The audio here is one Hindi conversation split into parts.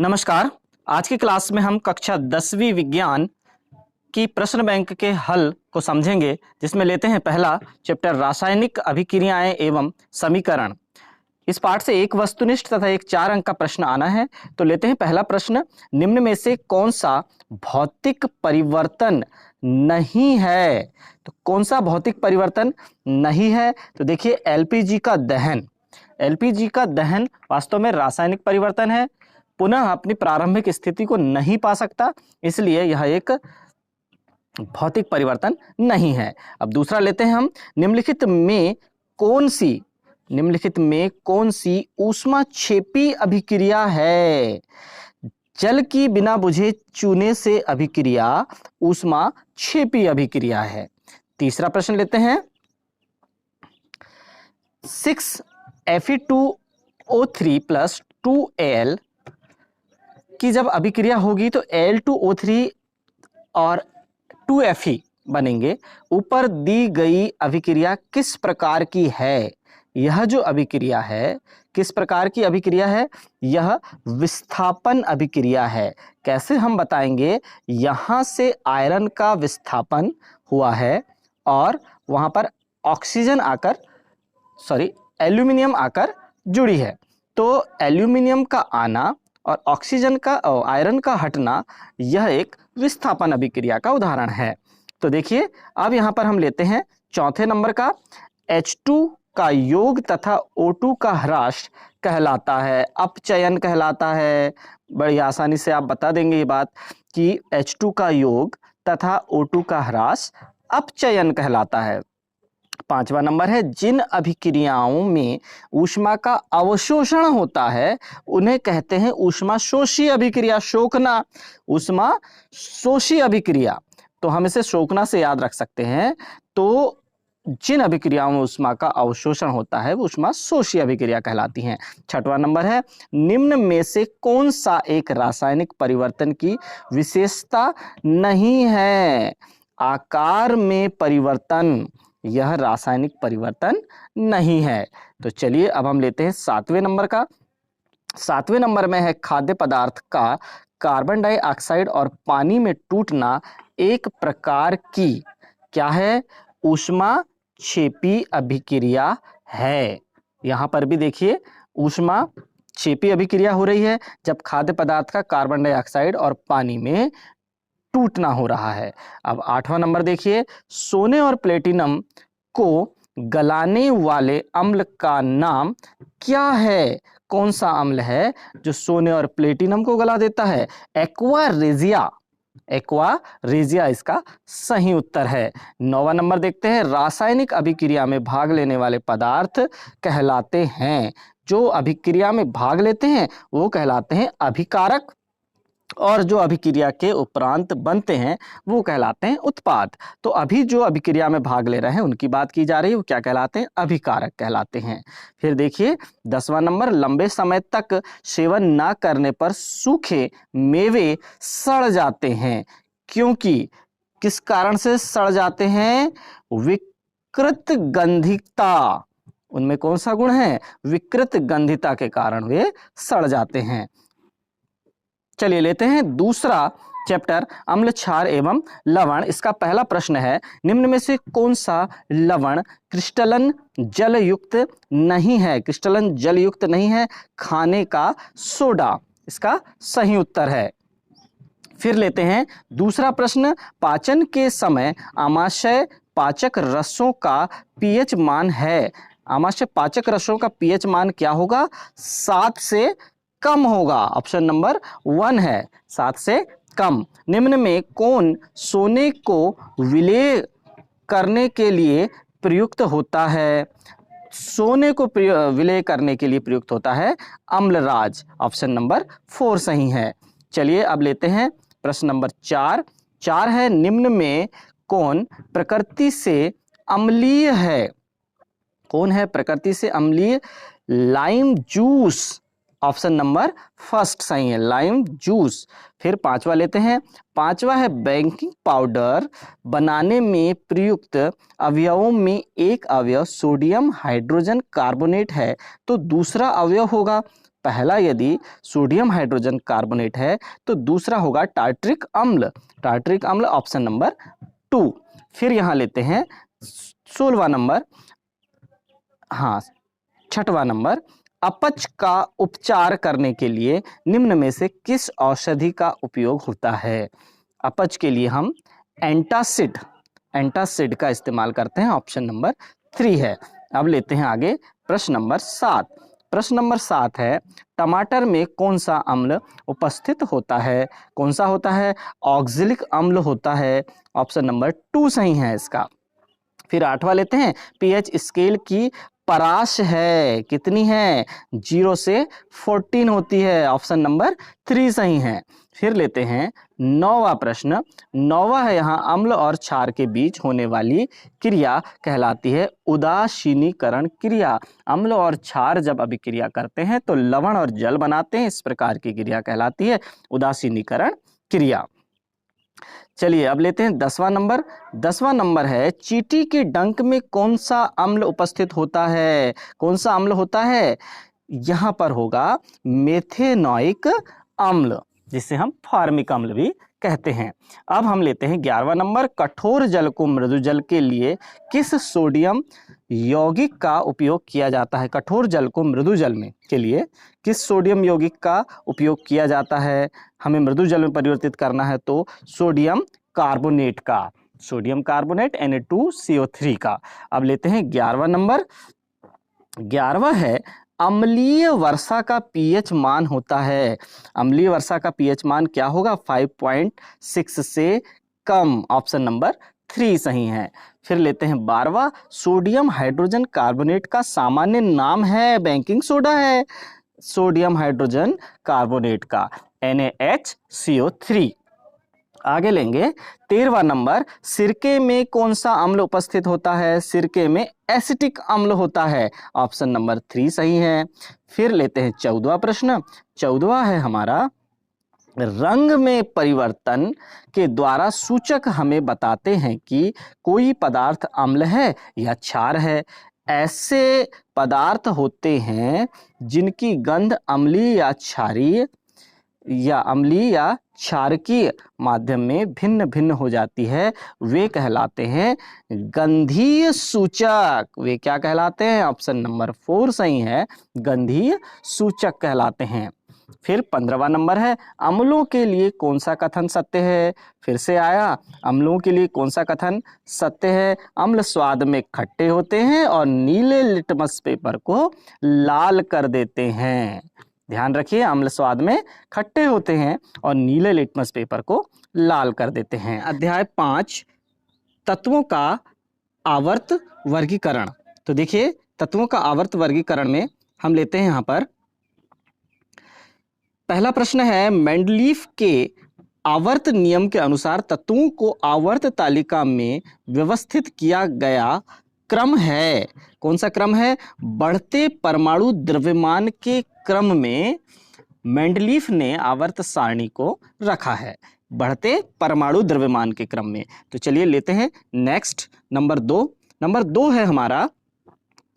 नमस्कार। आज की क्लास में हम कक्षा 10वीं विज्ञान की प्रश्न बैंक के हल को समझेंगे, जिसमें लेते हैं पहला चैप्टर रासायनिक अभिक्रियाएं एवं समीकरण। इस पाठ से एक वस्तुनिष्ठ तथा एक 4 अंक का प्रश्न आना है। तो लेते हैं पहला प्रश्न, निम्न में से कौन सा भौतिक परिवर्तन नहीं है? तो कौन सा भौतिक परिवर्तन नहीं है? तो देखिए एलपीजी का दहन। एलपीजी का दहन वास्तव में रासायनिक परिवर्तन है, पुनः अपनी प्रारंभिक स्थिति को नहीं पा सकता, इसलिए यह एक भौतिक परिवर्तन नहीं है। अब दूसरा लेते हैं हम, निम्नलिखित में कौन सी ऊष्माक्षेपी अभिक्रिया है? जल की बिना बुझे चूने से अभिक्रिया ऊष्माक्षेपी अभिक्रिया है। तीसरा प्रश्न लेते हैं, 6Fe2O3 प्लस 2Al की जब अभिक्रिया होगी तो Al2O3 और 2Fe बनेंगे। ऊपर दी गई अभिक्रिया किस प्रकार की है? यह जो अभिक्रिया है किस प्रकार की अभिक्रिया है? यह विस्थापन अभिक्रिया है। कैसे हम बताएंगे? यहां से आयरन का विस्थापन हुआ है और वहां पर एल्यूमिनियम आकर जुड़ी है। तो एल्यूमिनियम का आना और आयरन का हटना, यह एक विस्थापन अभिक्रिया का उदाहरण है। तो देखिए अब यहां पर हम लेते हैं चौथे नंबर का, H2 का योग तथा O2 का ह्रास कहलाता है, अपचयन कहलाता है। बड़ी आसानी से आप बता देंगे ये बात कि H2 का योग तथा O2 का ह्रास अपचयन कहलाता है। पांचवा नंबर है, जिन अभिक्रियाओं में ऊष्मा का अवशोषण होता है उन्हें कहते हैं ऊष्मा शोषी अभिक्रिया। शोकना ऊष्मा शोषी अभिक्रिया, तो हम इसे शोकना से याद रख सकते हैं। तो जिन अभिक्रियाओं में ऊष्मा का अवशोषण होता है वो ऊष्मा शोषी अभिक्रिया कहलाती हैं। छठवां नंबर है, निम्न में से कौन सा एक रासायनिक परिवर्तन की विशेषता नहीं है? आकार में परिवर्तन, यह रासायनिक परिवर्तन नहीं है। तो चलिए अब हम लेते हैं सातवें नंबर का। सातवें नंबर में है, खाद्य पदार्थ का कार्बन डाइऑक्साइड और पानी में टूटना एक प्रकार की क्या है? ऊष्माक्षेपी अभिक्रिया है। यहां पर भी देखिए ऊष्माक्षेपी अभिक्रिया हो रही है जब खाद्य पदार्थ का कार्बन डाइऑक्साइड और पानी में टूटना हो रहा है। अब आठवां नंबर देखिए, सोने और प्लेटिनम को गलाने वाले अम्ल का नाम क्या है? कौन सा अम्ल है जो सोने और प्लेटिनम को गला देता है? एक्वा रेजिया इसका सही उत्तर है। नौवां नंबर देखते हैं, रासायनिक अभिक्रिया में भाग लेने वाले पदार्थ कहलाते हैं, जो अभिक्रिया में भाग लेते हैं वो कहलाते हैं अभिकारक, और जो अभिक्रिया के उपरांत बनते हैं वो कहलाते हैं उत्पाद। तो अभी जो अभिक्रिया में भाग ले रहे हैं उनकी बात की जा रही है, वो क्या कहलाते हैं? अभिकारक कहलाते हैं। फिर देखिए 10वां नंबर, लंबे समय तक सेवन ना करने पर सूखे मेवे सड़ जाते हैं, क्योंकि किस कारण से सड़ जाते हैं? विकृत गंधिता। उनमें कौन सा गुण है? विकृत गंधिता के कारण वे सड़ जाते हैं। चलिए लेते हैं दूसरा चैप्टर, अम्ल क्षार एवं लवण। इसका पहला प्रश्न है, निम्न में से कौन सा लवण क्रिस्टलन जलयुक्त नहीं है? क्रिस्टलन जलयुक्त नहीं है, खाने का सोडा इसका सही उत्तर है। फिर लेते हैं दूसरा प्रश्न, पाचन के समय आमाशय पाचक रसों का पीएच मान है। आमाशय पाचक रसों का पीएच मान क्या होगा? 7 से कम होगा। ऑप्शन नंबर 1 है, 7 से कम। निम्न में कौन सोने को विलेय करने के लिए प्रयुक्त होता है? सोने को विलेय करने के लिए प्रयुक्त होता है अम्लराज। ऑप्शन नंबर 4 सही है। चलिए अब लेते हैं प्रश्न नंबर 4 है, निम्न में कौन प्रकृति से अम्लीय है? कौन है प्रकृति से अम्लीय? Lime juice. ऑप्शन नंबर 1 सही है, लाइम जूस। फिर 5वां लेते हैं, 5वां है, बेकिंग पाउडर बनाने में प्रयुक्त अवयवों में एक अवयव सोडियम हाइड्रोजन कार्बोनेट है, तो दूसरा अवयव होगा पहला यदि सोडियम हाइड्रोजन कार्बोनेट है तो दूसरा होगा टार्ट्रिक अम्ल। टार्ट्रिक अम्ल ऑप्शन नंबर 2। फिर यहां लेते हैं 16वां नंबर, हाँ 6वां नंबर, अपच का उपचार करने के लिए निम्न में से किस औषधि का उपयोग होता है? अपच के लिए हम एंटासिड, एंटासिड का इस्तेमाल करते हैं, ऑप्शन नंबर 3 है। अब लेते हैं आगे प्रश्न नंबर 7। प्रश्न नंबर 7 है, टमाटर में कौन सा अम्ल उपस्थित होता है? कौन सा होता है? ऑक्जेलिक अम्ल होता है, ऑप्शन नंबर 2 सही है इसका। फिर 8वां लेते हैं, पीएच स्केल की पराश है, कितनी है? 0 से 14 होती है, ऑप्शन नंबर 3 सही है। फिर लेते हैं 9वां प्रश्न। 9वां है यहाँ, अम्ल और क्षार के बीच होने वाली क्रिया कहलाती है उदासीनीकरण क्रिया। अम्ल और क्षार जब अभिक्रिया करते हैं तो लवण और जल बनाते हैं, इस प्रकार की क्रिया कहलाती है उदासीनीकरण क्रिया। चलिए अब लेते हैं 10वां नंबर। 10वां नंबर है, चींटी के डंक में कौन सा अम्ल उपस्थित होता है? कौन सा अम्ल होता है? यहां पर होगा मेथेनॉइक अम्ल, जिसे हम फार्मिक अम्ल भी कहते हैं। अब हम लेते हैं 11वां नंबर, कठोर जल को मृदु जल के लिए किस सोडियम यौगिक का उपयोग किया जाता है? कठोर जल को मृदु जल में के लिए किस सोडियम यौगिक का उपयोग किया जाता है? हमें मृदु जल में परिवर्तित करना है तो सोडियम कार्बोनेट का, सोडियम कार्बोनेट Na2CO3 का। अब लेते हैं 11वां नंबर। 11वां है, अम्लीय वर्षा का पीएच मान होता है। अम्लीय वर्षा का पीएच मान क्या होगा? 5.6 से कम, ऑप्शन नंबर 3 सही है। फिर लेते हैं 12वां, सोडियम हाइड्रोजन कार्बोनेट का सामान्य नाम है, बेकिंग सोडा है सोडियम हाइड्रोजन कार्बोनेट का, NaHCO3। आगे लेंगे 13वां नंबर, सिरके में कौन सा अम्ल उपस्थित होता है? सिरके में एसिटिक अम्ल होता है, ऑप्शन नंबर 3 सही है। फिर लेते हैं 14वां प्रश्न। 14वां है हमारा, रंग में परिवर्तन के द्वारा सूचक हमें बताते हैं कि कोई पदार्थ अम्ल है या क्षार है। ऐसे पदार्थ होते हैं जिनकी गंध अम्लीय या क्षारकीय माध्यम में भिन्न भिन्न हो जाती है, वे कहलाते हैं गंधीय सूचक। वे क्या कहलाते हैं? ऑप्शन नंबर 4 सही है, गंधीय सूचक कहलाते हैं। फिर 15वां नंबर है, अम्लों के लिए कौन सा कथन सत्य है? फिर से आया, अम्लों के लिए कौन सा कथन सत्य है? अम्ल स्वाद में खट्टे होते हैं और नीले लिटमस पेपर को लाल कर देते हैं। ध्यान रखिए, अम्ल स्वाद में खट्टे होते हैं और नीले लिटमस पेपर को लाल कर देते हैं। अध्याय 5, तत्वों का आवर्त वर्गीकरण। तो देखिए, तत्वों का आवर्त वर्गीकरण में हम लेते हैं यहां पर पहला प्रश्न है, मेंडलीफ के आवर्त नियम के अनुसार तत्वों को आवर्त तालिका में व्यवस्थित किया गया क्रम है। कौन सा क्रम है? बढ़ते परमाणु द्रव्यमान के क्रम में मेंडलीफ ने आवर्त सारणी को रखा है, बढ़ते परमाणु द्रव्यमान के क्रम में। तो चलिए लेते हैं नेक्स्ट, नंबर 2। नंबर 2 है हमारा,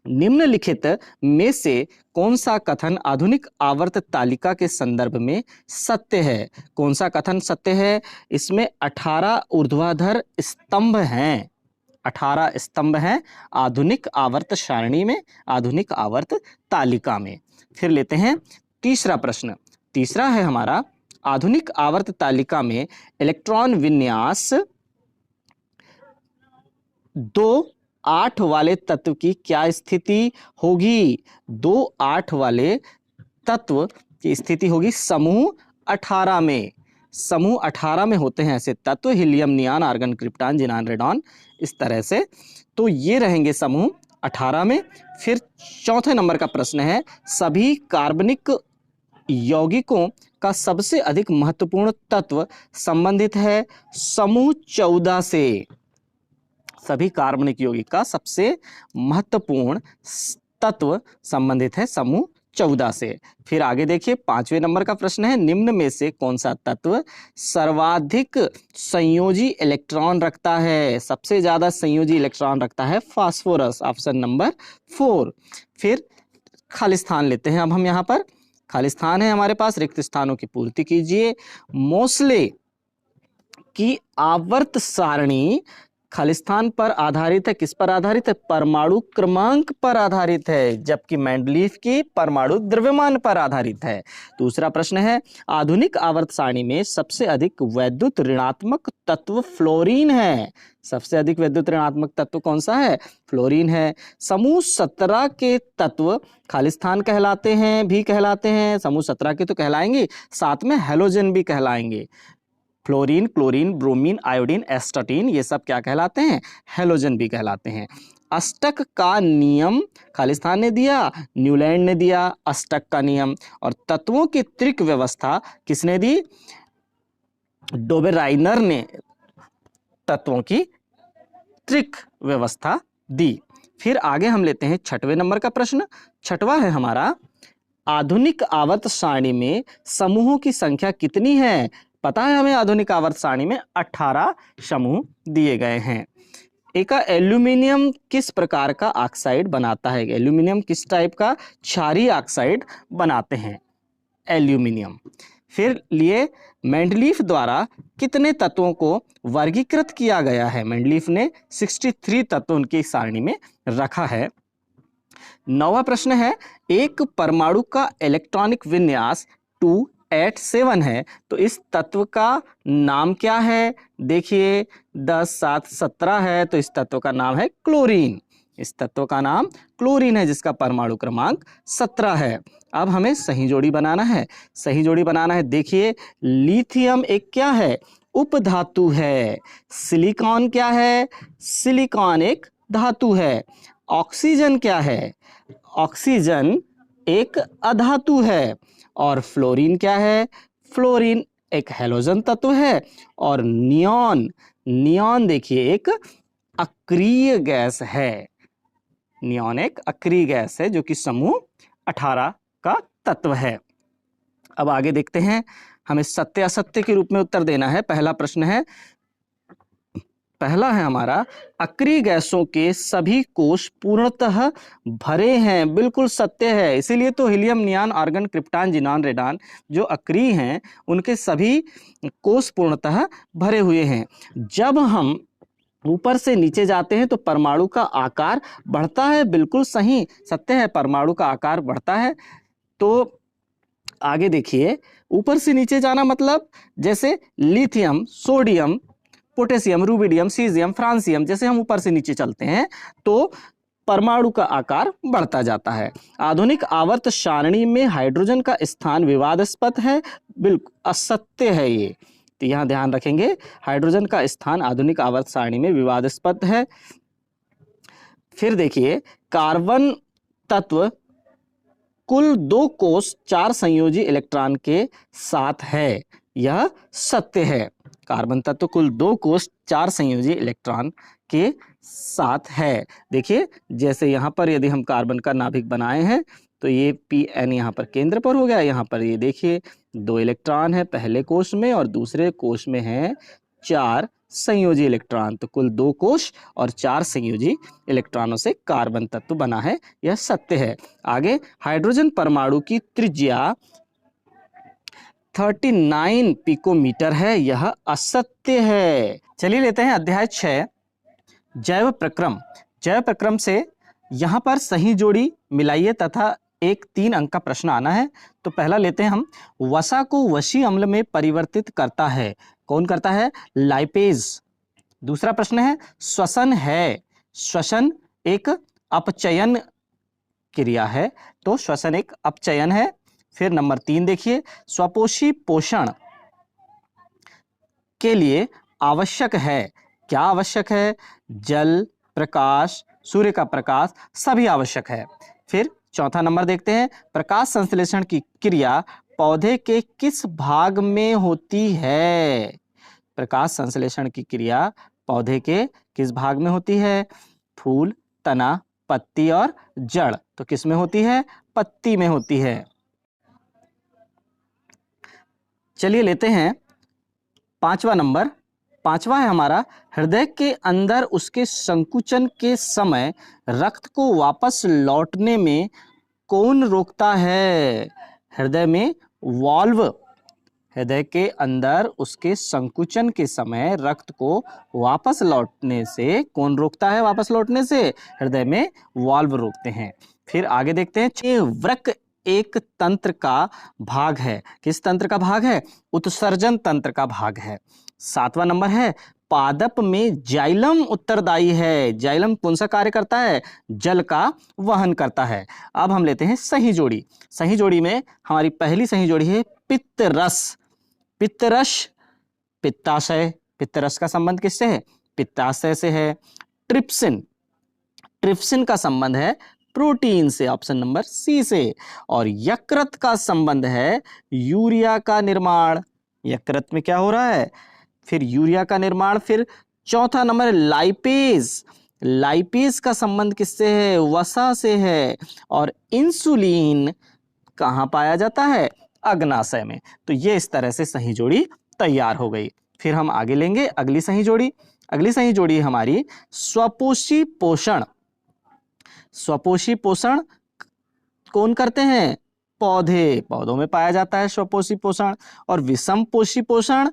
निम्नलिखित में से कौन सा कथन आधुनिक आवर्त तालिका के संदर्भ में सत्य है? कौन सा कथन सत्य है? इसमें 18 ऊर्ध्वाधर स्तंभ हैं, 18 स्तंभ हैं आधुनिक आवर्त सारणी में, आधुनिक आवर्त तालिका में। फिर लेते हैं तीसरा प्रश्न। तीसरा है हमारा, आधुनिक आवर्त तालिका में इलेक्ट्रॉन विन्यास 2-8 वाले तत्व की क्या स्थिति होगी? 2-8 वाले तत्व की स्थिति होगी समूह 18 में। समूह 18 में होते हैं ऐसे तत्व, हीलियम, नियान, आर्गन, क्रिप्टॉन, जिनान, रेडॉन, इस तरह से। तो ये रहेंगे समूह 18 में। फिर चौथे नंबर का प्रश्न है, सभी कार्बनिक यौगिकों का सबसे अधिक महत्वपूर्ण तत्व संबंधित है समूह 14 से। सभी कार्बनिक यौगिक का सबसे महत्वपूर्ण तत्व संबंधित है समूह 14 से। फिर आगे देखिए 5वें नंबर का प्रश्न है, निम्न में से कौन सा तत्व सर्वाधिक संयोजी इलेक्ट्रॉन रखता है? सबसे ज्यादा संयोजी इलेक्ट्रॉन रखता है फास्फोरस, ऑप्शन नंबर 4। फिर खाली स्थान लेते हैं अब हम यहाँ पर, खालिस्तान है हमारे पास, रिक्त स्थानों की पूर्ति कीजिए। मोस्ले की आवर्त सारणी खालिस्तान पर आधारित है, किस पर आधारित है? परमाणु क्रमांक पर आधारित है, जबकि मेंडलीफ की परमाणु द्रव्यमान पर आधारित है। दूसरा प्रश्न है, आधुनिक आवर्त सारणी में सबसे अधिक वैद्युत ऋणात्मक तत्व फ्लोरीन है। सबसे अधिक वैद्युत ऋणात्मक तत्व कौन सा है? फ्लोरीन है। समूह 17 के तत्व खालिस्तान कहलाते हैं, भी कहलाते हैं, समूह 17 के तो कहलाएंगे, साथ में हैलोजन भी कहलाएंगे। Fluorine, chlorine, bromine, iodine, astatine, ये सब क्या कहलाते हैं? हैलोजन भी कहलाते हैं। अष्टक का नियम खालिस्तान ने दिया, न्यूलैंड ने दिया अष्टक का नियम। और तत्वों की त्रिक व्यवस्था किसने दी? डोबेराइनर ने तत्वों की त्रिक व्यवस्था दी। फिर आगे हम लेते हैं 6वें नंबर का प्रश्न। 6वां है हमारा, आधुनिक आवर्त सारणी में समूहों की संख्या कितनी है? पता है हमें, आधुनिक आवर्त सारणी में 18 समूह दिए गए हैं। एक एल्यूमिनियम किस प्रकार का ऑक्साइड बनाता है? एल्यूमिनियम किस टाइप का? क्षारीय ऑक्साइड बनाते हैं एल्यूमिनियम। फिर लिए मेंडलीफ द्वारा कितने तत्वों को वर्गीकृत किया गया है? मेंडलीफ ने 63 तत्व उनकी सारणी में रखा है। 9वां प्रश्न है, एक परमाणु का इलेक्ट्रॉनिक विन्यास 287 है, तो इस तत्व का नाम क्या है? देखिए 10, 7, 17 है, तो इस तत्व का नाम है क्लोरीन। इस तत्व का नाम क्लोरीन है, जिसका परमाणु क्रमांक 17 है। अब हमें सही जोड़ी बनाना है। सही जोड़ी बनाना है, देखिए लिथियम एक क्या है? उपधातु है। सिलिकॉन क्या है? सिलिकॉन एक धातु है। ऑक्सीजन क्या है? ऑक्सीजन एक अधातु है। और फ्लोरीन क्या है? फ्लोरीन एक हैलोजन तत्व है। और नियॉन, नियॉन देखिए एक अक्रिय गैस है। नियॉन एक अक्रिय गैस है जो कि समूह 18 का तत्व है। अब आगे देखते हैं, हमें सत्य असत्य के रूप में उत्तर देना है। पहला प्रश्न है, पहला है हमारा, अक्रिय गैसों के सभी कोष पूर्णतः भरे हैं। बिल्कुल सत्य है, इसीलिए तो helium, neon, argon, krypton, xenon, radon जो अक्रिय हैं उनके सभी कोष पूर्णतः भरे हुए हैं। जब हम ऊपर से नीचे जाते हैं तो परमाणु का आकार बढ़ता है। बिल्कुल सही, सत्य है, परमाणु का आकार बढ़ता है। तो आगे देखिए, ऊपर से नीचे जाना मतलब जैसे lithium, sodium, potassium, rubidium, caesium, francium, जैसे हम ऊपर से नीचे चलते हैं तो परमाणु का आकार बढ़ता जाता है। आधुनिक आवर्त सारणी में हाइड्रोजन का स्थान विवादास्पद है। बिल्कुल असत्य है ये, तो यहां ध्यान रखेंगे, हाइड्रोजन का स्थान आधुनिक आवर्त सारणी में विवादास्पद है। फिर देखिए, कार्बन तत्व कुल 2 कोष 4 संयोजी इलेक्ट्रॉन के साथ है, यह सत्य है। कार्बन तत्व कुल 2 कोष 4 संयोजी इलेक्ट्रॉन के साथ है। देखिए जैसे यहाँ पर यदि हम कार्बन का नाभिक बनाए हैं तो ये Pn यहाँ पर केंद्र पर हो गया। यहाँ पर ये देखिए 2 इलेक्ट्रॉन है पहले कोष में और दूसरे कोष में है 4 संयोजी इलेक्ट्रॉन। तो कुल 2 कोष और 4 संयोजी इलेक्ट्रॉनों से कार्बन तत्व बना है, यह सत्य है। आगे, हाइड्रोजन परमाणु की त्रिज्या 39 पिकोमीटर है, यह असत्य है। चलिए लेते हैं अध्याय 6, जैव प्रक्रम। जैव प्रक्रम से यहाँ पर सही जोड़ी मिलाइए तथा एक 3 अंक का प्रश्न आना है। तो पहला लेते हैं हम, वसा को वसी अम्ल में परिवर्तित करता है, कौन करता है? लाइपेज। दूसरा प्रश्न है, श्वसन है, श्वसन एक अपचयन क्रिया है, तो श्वसन एक अपचयन है। फिर नंबर 3 देखिए, स्वपोषी पोषण के लिए आवश्यक है, क्या आवश्यक है? जल, प्रकाश, सूर्य का प्रकाश सभी आवश्यक है। फिर चौथा नंबर देखते हैं, प्रकाश संश्लेषण की क्रिया पौधे के किस भाग में होती है? प्रकाश संश्लेषण की क्रिया पौधे के किस भाग में होती है? फूल, तना, पत्ती और जड़। तो किस में होती है? पत्ती में होती है। चलिए लेते हैं 5वां नंबर। 5वां है हमारा, हृदय के अंदर उसके संकुचन के समय रक्त को वापस लौटने में कौन रोकता है? हृदय में वाल्व, हृदय के अंदर उसके संकुचन के समय रक्त को वापस लौटने से कौन रोकता है? वापस लौटने से हृदय में वाल्व रोकते हैं। फिर आगे देखते हैं, वृक्क एक तंत्र का भाग है। किस तंत्र का भाग है? उत्सर्जन तंत्र का भाग है। 7वां नंबर है, पादप में जाइलम उत्तरदायी है। जाइलम कौन सा कार्य करता है? जल का वहन करता है। अब हम लेते हैं सही जोड़ी। सही जोड़ी में हमारी पहली सही जोड़ी है पित्त रस। पित्तरस, पित्ताशय, पित्तरस का संबंध किससे है? पित्ताशय से है। ट्रिप्सिन, ट्रिप्सिन का संबंध है प्रोटीन से, ऑप्शन नंबर सी से। और यकृत का संबंध है यूरिया का निर्माण। यकृत में क्या हो रहा है? फिर यूरिया का निर्माण। फिर चौथा नंबर लाइपेज, लाइपेज का संबंध किससे है? वसा से है। और इंसुलिन कहाँ पाया जाता है? अग्नाशय में। तो ये इस तरह से सही जोड़ी तैयार हो गई। फिर हम आगे लेंगे अगली सही जोड़ी। अगली सही जोड़ी हमारी स्वपोषी पोषण। स्वपोषी पोषण कौन करते हैं? पौधे, पौधों में पाया जाता है स्वपोषी पोषण। और विषम पोषी पोषण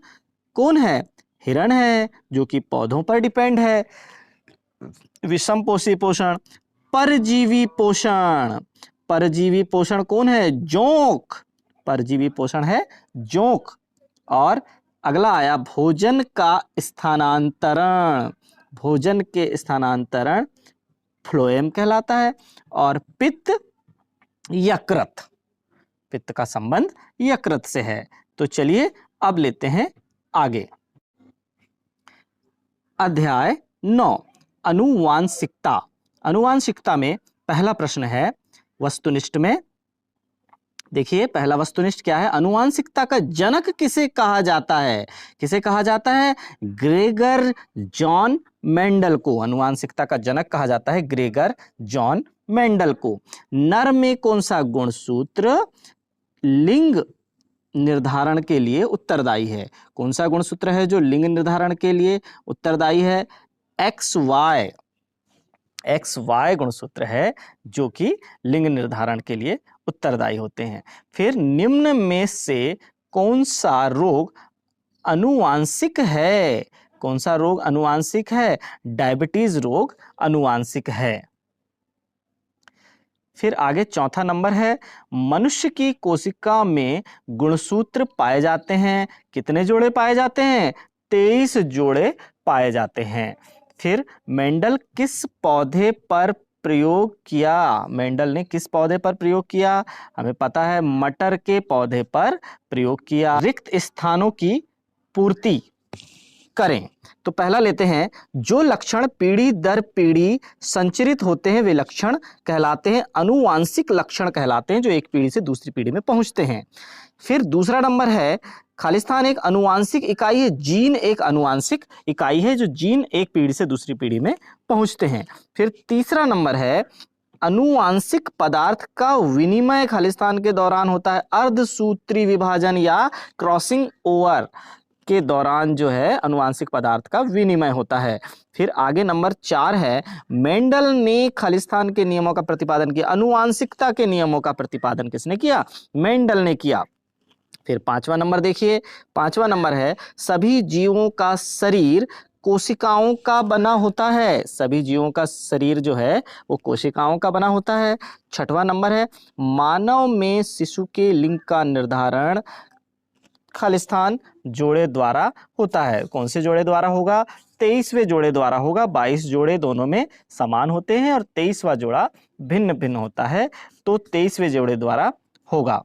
कौन है? हिरण है, जो कि पौधों पर डिपेंड है। विषम पोषी पोषण। परजीवी पोषण, परजीवी पोषण कौन है? जोंक, परजीवी पोषण है जोंक। और अगला आया भोजन का स्थानांतरण। भोजन के स्थानांतरण फ्लोएम कहलाता है। और पित्त, यकृत, पित्त का संबंध यकृत से है। तो चलिए अब लेते हैं आगे। अध्याय 9 अनुवांशिकता। अनुवांशिकता में पहला प्रश्न है वस्तुनिष्ठ में। देखिए पहला वस्तुनिष्ठ क्या है? अनुवांशिकता का जनक किसे कहा जाता है? किसे कहा जाता है? ग्रेगर जॉन मेंडल को अनुवांशिकता का जनक कहा जाता है, ग्रेगर जॉन मेंडल को। नर में कौन सा गुणसूत्र लिंग निर्धारण के लिए उत्तरदायी है? कौन सा गुणसूत्र है जो लिंग निर्धारण के लिए उत्तरदायी है? XY, XY गुणसूत्र है जो कि लिंग निर्धारण के लिए उत्तरदायी होते हैं। फिर निम्न में से कौन सा रोग अनुवांशिक है? कौन सा रोग अनुवांशिक है? डायबिटीज रोग अनुवांशिक है। फिर आगे चौथा नंबर है, मनुष्य की कोशिका में गुणसूत्र पाए जाते हैं। कितने जोड़े पाए जाते हैं? 23 जोड़े पाए जाते हैं। फिर मेंडल किस पौधे पर प्रयोग किया? मेंडल ने किस पौधे पर प्रयोग किया? हमें पता है मटर के पौधे पर प्रयोग किया। रिक्त स्थानों की पूर्ति करें। तो पहला लेते हैं, जो लक्षण पीढ़ी दर पीढ़ी संचरित होते हैं वे लक्षण कहलाते हैं अनुवांशिक लक्षण कहलाते हैं, जो एक पीढ़ी से दूसरी पीढ़ी में पहुंचते हैं। फिर दूसरा नंबर है, खालिस्तान एक अनुवांशिक इकाई है, जीन एक अनुवांशिक इकाई है, जो जीन एक पीढ़ी से दूसरी पीढ़ी में पहुंचते हैं। फिर तीसरा नंबर है, अनुवांशिक पदार्थ का विनिमय खालिस्तान के दौरान होता है, अर्धसूत्री विभाजन या क्रॉसिंग ओवर के दौरान जो है अनुवांशिक पदार्थ का विनिमय होता है। फिर आगे नंबर 4 है, मेंडल ने खालिस्तान के नियमों का प्रतिपादन किया। अनुवांशिकता के नियमों का प्रतिपादन किसने किया? मेंडल ने किया। फिर 5वां नंबर देखिए, 5वां नंबर है, सभी जीवों का शरीर कोशिकाओं का बना होता है। सभी जीवों का शरीर जो है वो कोशिकाओं का बना होता है। 6वां नंबर है, मानव में शिशु के लिंग का निर्धारण खालिस्तान जोड़े द्वारा होता है। कौन से जोड़े द्वारा होगा? 23वें जोड़े द्वारा होगा। 22 जोड़े दोनों में समान होते हैं और 23वां जोड़ा भिन्न भिन्न होता है, तो 23वें जोड़े द्वारा होगा।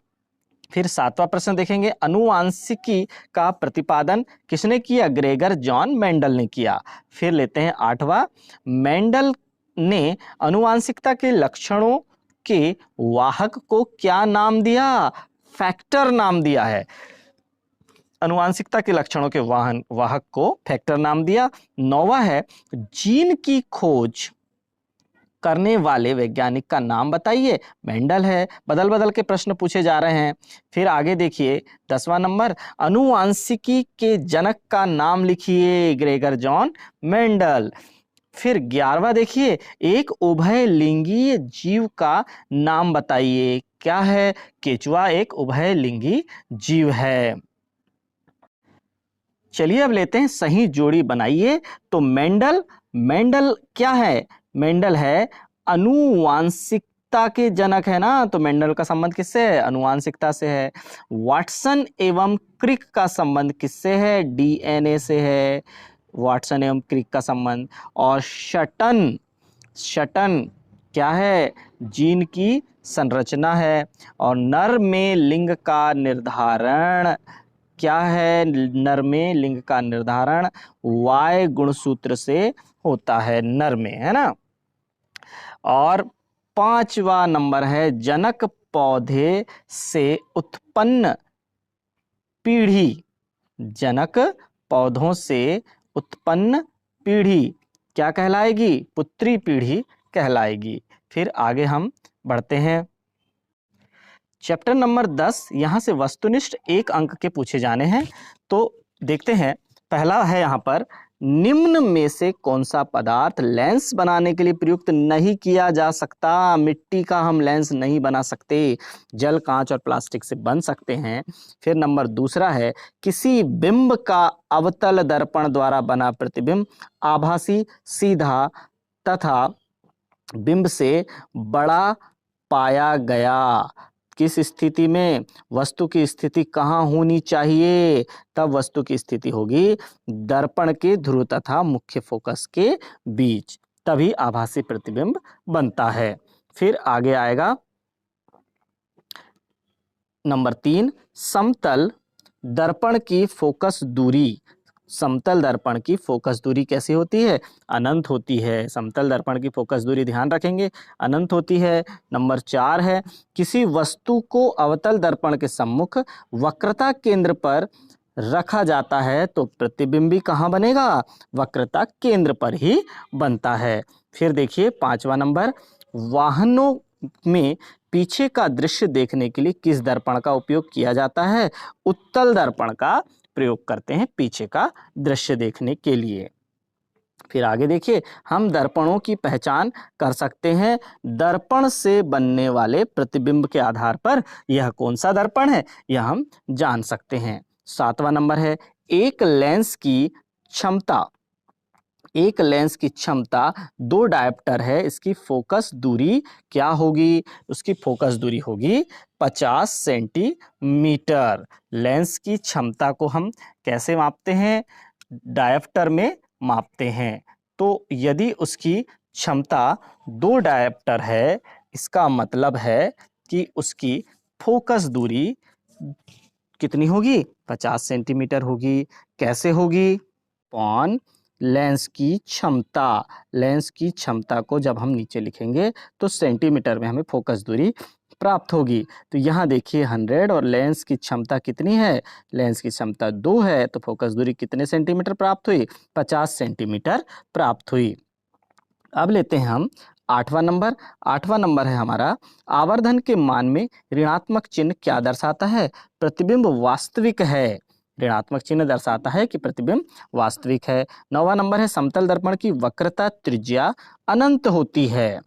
फिर 7वां प्रश्न देखेंगे, अनुवांशिकी का प्रतिपादन किसने किया? ग्रेगर जॉन मेंडल ने किया। फिर लेते हैं 8वां, मेंडल ने अनुवांशिकता के लक्षणों के वाहक को क्या नाम दिया? फैक्टर नाम दिया है। अनुवांशिकता के लक्षणों के वाहक को फैक्टर नाम दिया। 9वां है, जीन की खोज करने वाले वैज्ञानिक का नाम बताइए। मेंडल है। बदल बदल के प्रश्न पूछे जा रहे हैं। फिर आगे देखिए 10वां नंबर, अनुवांशिकी के जनक का नाम लिखिए। Gregor John Mendel. फिर 11वां देखिए, एक उभयलिंगी जीव का नाम बताइए। क्या है? केचुआ एक उभयलिंगी जीव है। चलिए अब लेते हैं सही जोड़ी बनाइए। तो मेंडल, मेंडल क्या है? मेंडल है आनुवांशिकता के जनक, है ना। तो मेंडल का संबंध किससे है? आनुवांशिकता से है। वाटसन एवं क्रिक का संबंध किससे है? डीएनए से है वाटसन एवं क्रिक का संबंध। और शटन, शटन क्या है? जीन की संरचना है। और नर में लिंग का निर्धारण क्या है? नर में लिंग का निर्धारण वाय गुणसूत्र से होता है, नर में, है ना। और 5वां नंबर है जनक पौधे से उत्पन्न पीढ़ी। जनक पौधों से उत्पन्न पीढ़ी क्या कहलाएगी? पुत्री पीढ़ी कहलाएगी। फिर आगे हम बढ़ते हैं। चैप्टर नंबर 10, यहाँ से वस्तुनिष्ठ 1 अंक के पूछे जाने हैं। तो देखते हैं, पहला है यहाँ पर, निम्न में से कौन सा पदार्थ लेंस बनाने के लिए प्रयुक्त नहीं किया जा सकता? मिट्टी का हम लेंस नहीं बना सकते, जल, कांच और प्लास्टिक से बन सकते हैं। फिर नंबर दूसरा है, किसी बिंब का अवतल दर्पण द्वारा बना प्रतिबिंब आभासी, सीधा तथा बिंब से बड़ा पाया गया। किस स्थिति में? वस्तु की स्थिति कहाँ होनी चाहिए? तब वस्तु की स्थिति होगी दर्पण के ध्रुव तथा मुख्य फोकस के बीच, तभी आभासी प्रतिबिंब बनता है। फिर आगे आएगा नंबर 3, समतल दर्पण की फोकस दूरी। समतल दर्पण की फोकस दूरी कैसी होती है? अनंत होती है। समतल दर्पण की फोकस दूरी ध्यान रखेंगे, अनंत होती है। नंबर 4 है, किसी वस्तु को अवतल दर्पण के सम्मुख वक्रता केंद्र पर रखा जाता है तो प्रतिबिंबी कहाँ बनेगा? वक्रता केंद्र पर ही बनता है। फिर देखिए 5वां नंबर, वाहनों में पीछे का दृश्य देखने के लिए किस दर्पण का उपयोग किया जाता है? उत्तल दर्पण का प्रयोग करते हैं पीछे का दृश्य देखने के लिए। फिर आगे देखिए, हम दर्पणों की पहचान कर सकते हैं दर्पण से बनने वाले प्रतिबिंब के आधार पर। यह कौन सा दर्पण है, यह हम जान सकते हैं। 7वां नंबर है, एक लेंस की क्षमता, एक लेंस की क्षमता 2 डायप्टर है, इसकी फोकस दूरी क्या होगी? उसकी फोकस दूरी होगी 50 सेंटीमीटर। लेंस की क्षमता को हम कैसे मापते हैं? डायप्टर में मापते हैं। तो यदि उसकी क्षमता 2 डायप्टर है, इसका मतलब है कि उसकी फोकस दूरी कितनी होगी? 50 सेंटीमीटर होगी। कैसे होगी? पॉन लेंस की क्षमता, लेंस की क्षमता को जब हम नीचे लिखेंगे तो सेंटीमीटर में हमें फोकस दूरी प्राप्त होगी। तो यहाँ देखिए 100 और लेंस की क्षमता कितनी है? लेंस की क्षमता 2 है, तो फोकस दूरी कितने सेंटीमीटर प्राप्त हुई? 50 सेंटीमीटर प्राप्त हुई। अब लेते हैं हम 8वां नंबर। 8वां नंबर है हमारा, आवर्धन के मान में ऋणात्मक चिन्ह क्या दर्शाता है? प्रतिबिंब वास्तविक है। ऋणात्मक चिन्ह दर्शाता है कि प्रतिबिंब वास्तविक है। 9वां नंबर है, समतल दर्पण की वक्रता त्रिज्या अनंत होती है।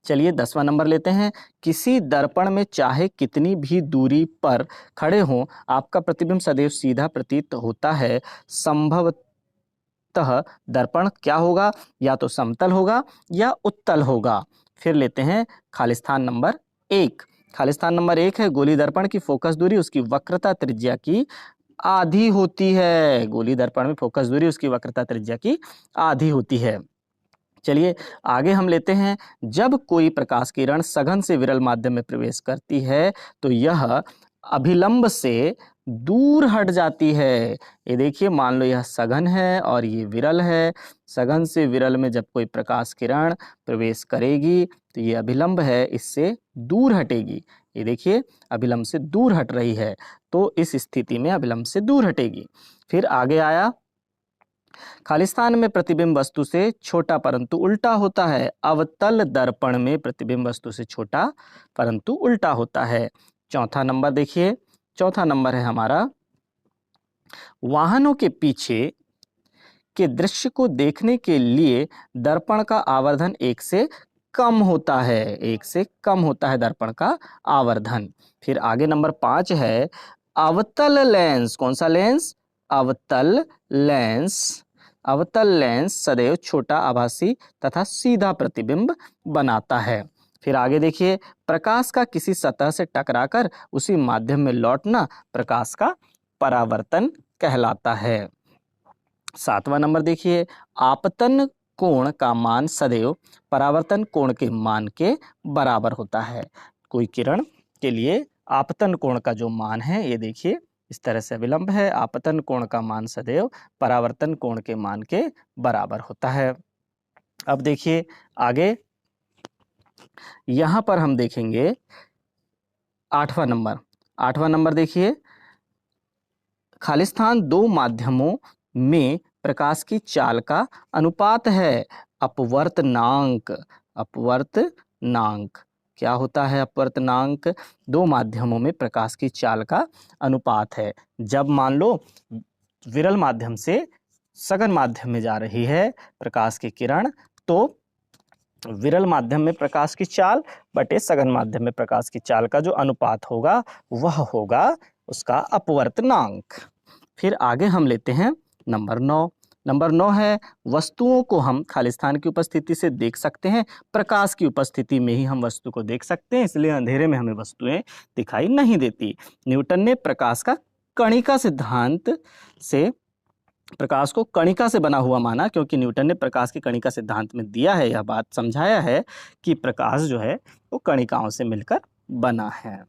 चलिए 10वां नंबर लेते हैं, किसी दर्पण में चाहे कितनी भी दूरी पर खड़े हों, आपका प्रतिबिंब सदैव सीधा प्रतीत होता है। संभवतः दर्पण क्या होगा? या तो समतल होगा या उत्तल होगा। फिर लेते हैं खालिस्तान नंबर 1। खालिस्तान नंबर 1 है, गोली दर्पण की फोकस दूरी उसकी वक्रता त्रिज्या की आधी होती है। गोली दर्पण में फोकस दूरी उसकी वक्रता त्रिज्या की आधी होती है। चलिए आगे हम लेते हैं, जब कोई प्रकाश किरण सघन से विरल माध्यम में प्रवेश करती है तो यह अभिलंब से दूर हट जाती है। ये देखिए, मान लो यह सघन है और ये विरल है। सघन से विरल में जब कोई प्रकाश किरण प्रवेश करेगी तो ये अभिलंब है, इससे दूर हटेगी। ये देखिए अभिलंब से दूर हट रही है, तो इस स्थिति में अभिलंब से दूर हटेगी। फिर आगे आया, खालिस्तान में प्रतिबिंब वस्तु से छोटा परंतु उल्टा होता है। अवतल दर्पण में प्रतिबिंब वस्तु से छोटा परंतु उल्टा होता है। चौथा नंबर देखिए, चौथा नंबर है हमारा, वाहनों के पीछे के दृश्य को देखने के लिए दर्पण का आवर्धन 1 से कम होता है, 1 से कम होता है दर्पण का आवर्धन। फिर आगे नंबर 5 है अवतल लेंस। कौन सा लेंस? अवतल लेंस। अवतल लेंस सदैव छोटा आभासी तथा सीधा प्रतिबिंब बनाता है। फिर आगे देखिए, प्रकाश का किसी सतह से टकराकर उसी माध्यम में लौटना प्रकाश का परावर्तन कहलाता है। 7वां नंबर देखिए, आपतन कोण का मान सदैव परावर्तन कोण के मान के बराबर होता है। कोई किरण के लिए आपतन कोण का जो मान है, ये देखिए इस तरह से विलंब है। आपतन कोण का मान सदैव परावर्तन कोण के मान के बराबर होता है। अब देखिए आगे, यहां पर हम देखेंगे 8वां नंबर। 8वां नंबर देखिए, खालिस्तान दो माध्यमों में प्रकाश की चाल का अनुपात है। अपवर्तनांक। अपवर्तनांक क्या होता है? अपवर्तनांक दो माध्यमों में प्रकाश की चाल का अनुपात है। जब मान लो विरल माध्यम से सघन माध्यम में जा रही है प्रकाश की किरण, तो विरल माध्यम में प्रकाश की चाल बटे सघन माध्यम में प्रकाश की चाल का जो अनुपात होगा वह होगा उसका अपवर्तनांक। फिर आगे हम लेते हैं नंबर 9। नंबर 9 है वस्तुओं को हम खालिस्तान की उपस्थिति से देख सकते हैं, प्रकाश की उपस्थिति में ही हम वस्तु को देख सकते हैं, इसलिए अंधेरे में हमें वस्तुएं दिखाई नहीं देती। न्यूटन ने प्रकाश का कणिका सिद्धांत से प्रकाश को कणिका से बना हुआ माना, क्योंकि न्यूटन ने प्रकाश की कणिका सिद्धांत में दिया है, यह बात समझाया है कि प्रकाश जो है वो कणिकाओं से मिलकर बना है।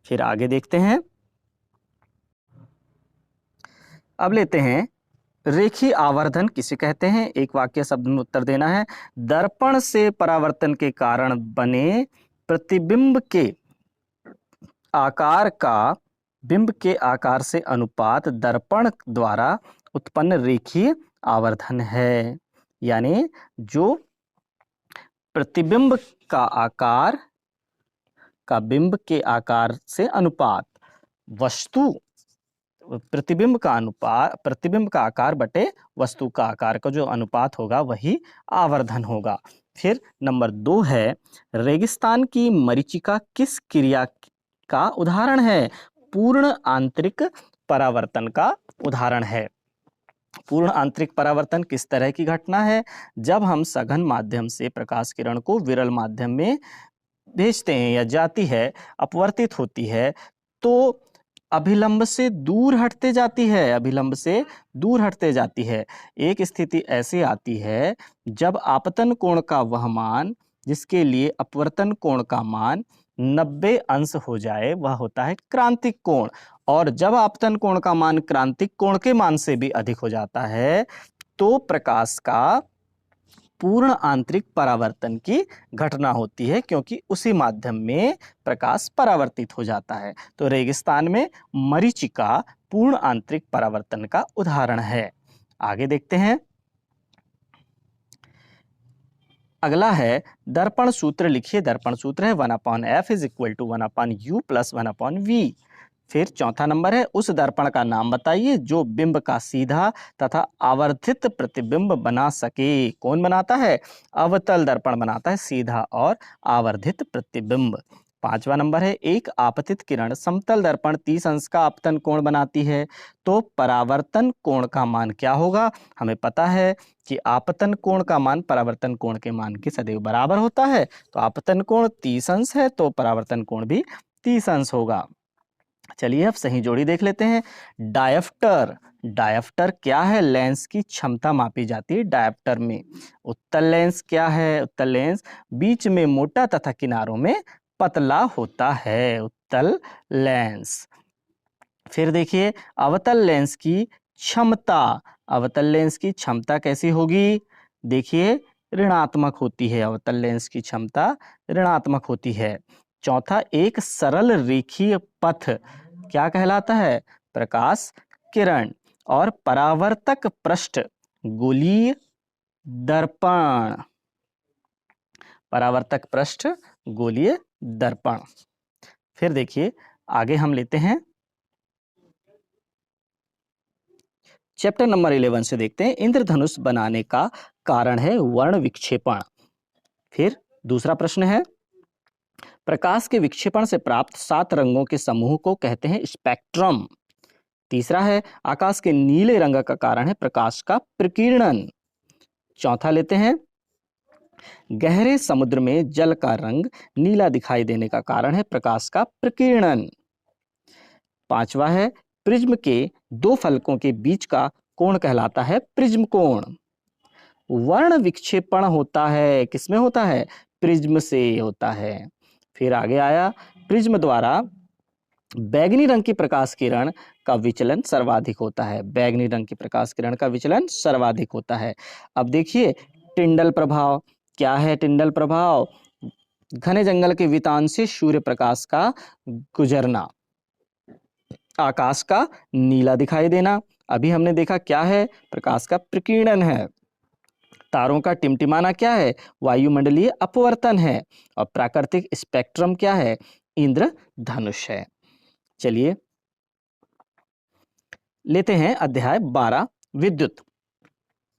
फिर आगे देखते हैं, अब लेते हैं रेखीय आवर्धन किसे कहते हैं? एक वाक्य शब्द में उत्तर देना है। दर्पण से परावर्तन के कारण बने प्रतिबिंब के आकार का बिंब के आकार से अनुपात दर्पण द्वारा उत्पन्न रेखीय आवर्धन है। यानी जो प्रतिबिंब का आकार का बिंब के आकार से अनुपात, वस्तु प्रतिबिंब का आकार बटे वस्तु का आकार का जो अनुपात होगा वही आवर्धन होगा। फिर नंबर 2 है रेगिस्तान की मरीचिका किस क्रिया का उदाहरण है? पूर्ण आंतरिक परावर्तन का उदाहरण है। पूर्ण आंतरिक परावर्तन किस तरह की घटना है? जब हम सघन माध्यम से प्रकाश किरण को विरल माध्यम में भेजते हैं या जाती है, अपवर्तित होती है, तो अभिलंब से दूर हटते जाती है, अभिलंब से दूर हटते जाती है। एक स्थिति ऐसी आती है जब आपतन कोण का वह मान जिसके लिए अपवर्तन कोण का मान 90 अंश हो जाए, वह होता है क्रांतिक कोण। और जब आपतन कोण का मान क्रांतिक कोण के मान से भी अधिक हो जाता है तो प्रकाश का पूर्ण आंतरिक परावर्तन की घटना होती है, क्योंकि उसी माध्यम में प्रकाश परावर्तित हो जाता है। तो रेगिस्तान में मरीचिका पूर्ण आंतरिक परावर्तन का उदाहरण है। आगे देखते हैं, अगला है दर्पण सूत्र लिखिए। दर्पण सूत्र है 1/f = 1/u + 1/v। फिर चौथा नंबर है उस दर्पण का नाम बताइए जो बिंब का सीधा तथा आवर्धित प्रतिबिंब बना सके। कौन बनाता है? अवतल दर्पण बनाता है सीधा और आवर्धित प्रतिबिंब। 5वां नंबर है एक आपतित किरण समतल दर्पण 30 अंश का आपतन कोण बनाती है, तो परावर्तन कोण का मान क्या होगा? हमें पता है कि आपतन कोण का मान परावर्तन कोण के मान के सदैव बराबर होता है। तो आपतन कोण 30 अंश है तो परावर्तन कोण भी 30 अंश होगा। चलिए अब सही जोड़ी देख लेते हैं। डायफ्टर। डायफ्टर क्या है? लेंस की क्षमता मापी जाती है डायफ्टर में। उत्तल लेंस क्या है? उत्तल लेंस बीच में मोटा तथा किनारों में पतला होता है, उत्तल लेंस। फिर देखिए अवतल लेंस की क्षमता। अवतल लेंस की क्षमता कैसी होगी? देखिए ऋणात्मक होती है, अवतल लेंस की क्षमता ऋणात्मक होती है। चौथा एक सरल रेखीय पथ क्या कहलाता है? प्रकाश किरण। और परावर्तक पृष्ठ गोलीय दर्पण। परावर्तक पृष्ठ गोलीय दर्पण। फिर देखिए आगे हम लेते हैं चैप्टर नंबर 11 से देखते हैं, इंद्रधनुष बनाने का कारण है वर्ण विक्षेपण। फिर दूसरा प्रश्न है, प्रकाश के विक्षेपण से प्राप्त 7 रंगों के समूह को कहते हैं स्पेक्ट्रम। तीसरा है, आकाश के नीले रंग का कारण है प्रकाश का प्रकीर्णन। चौथा लेते हैं, गहरे समुद्र में जल का रंग नीला दिखाई देने का कारण है प्रकाश का प्रकीर्णन। पांचवा है, प्रिज्म के 2 फलकों के बीच का कोण कहलाता है प्रिज्म कोण। वर्ण विक्षेपण होता है, किसमें होता है? प्रिज्म से होता है। फिर आगे आया, प्रिज्म द्वारा बैगनी रंग की प्रकाश किरण का विचलन सर्वाधिक होता है। बैगनी रंग की प्रकाश किरण का विचलन सर्वाधिक होता है। अब देखिए टिंडल प्रभाव क्या है। टिंडल प्रभाव, घने जंगल के वितान से सूर्य प्रकाश का गुजरना, आकाश का नीला दिखाई देना। अभी हमने देखा क्या है, प्रकाश का प्रकीर्णन है। तारों का टिमटिमाना क्या है? वायुमंडलीय अपवर्तन है। और प्राकृतिक स्पेक्ट्रम क्या है? इंद्रधनुष है। चलिए लेते हैं अध्याय 12 विद्युत।